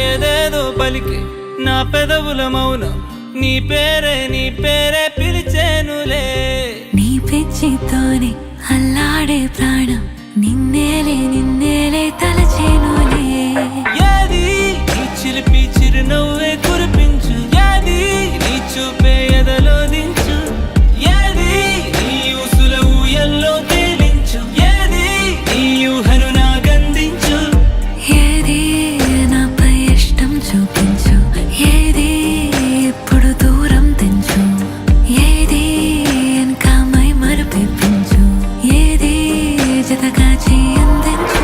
ఏదేదో పలికి నా పెదవుల మౌనం నీ పేరే పిలిచేనులే. నీ పిచ్చితోనే అల్లాడే ప్రాణం నిన్నేలే తలచేనులే. ఏది నీ చిలిపి చిరునవ్వే కురిపించు, ఏది నీ చూపే ఎదలో దించు, ఏది నీ ఊసుల ఊయల్లో తేలించు, ఏది నీ ఊహను నాగందించు, ఏది నాపై ఇష్టం చూపించు, ఏది ఇప్పుడు దూరం తెంచు, ఏది ఇంకా మై మరుపించు, ఏది జతగా చేయందించు.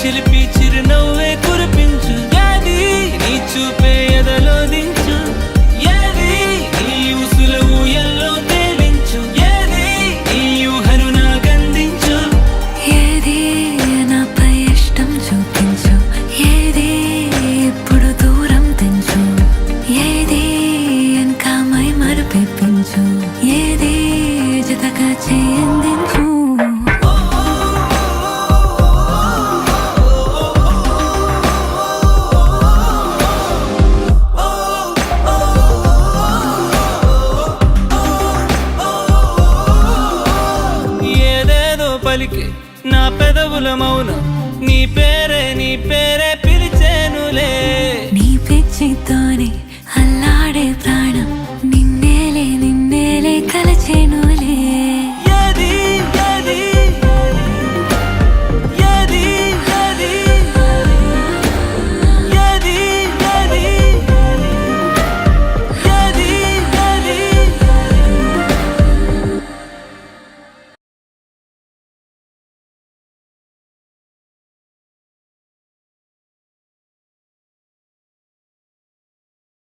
చిలిపి చిరునవ్వే కురిపించు, ఏది నీ చూపే ఎదలో దించు, ఏది నీ ఊసుల ఊయల్లో తేలించు, ఏది నీ ఊహను నాగందించు, ఏది నాపై ఇష్టం చూపించు, ఏది ఇప్పుడు దూరం తెంచు, ఏది ఇంకా మై మరుపించు, ఏది జతగా చేయందించు. పలికి నా పెదవుల మౌనం నీ పేరే పిలిచేనులే. నీ పిచ్చితోనే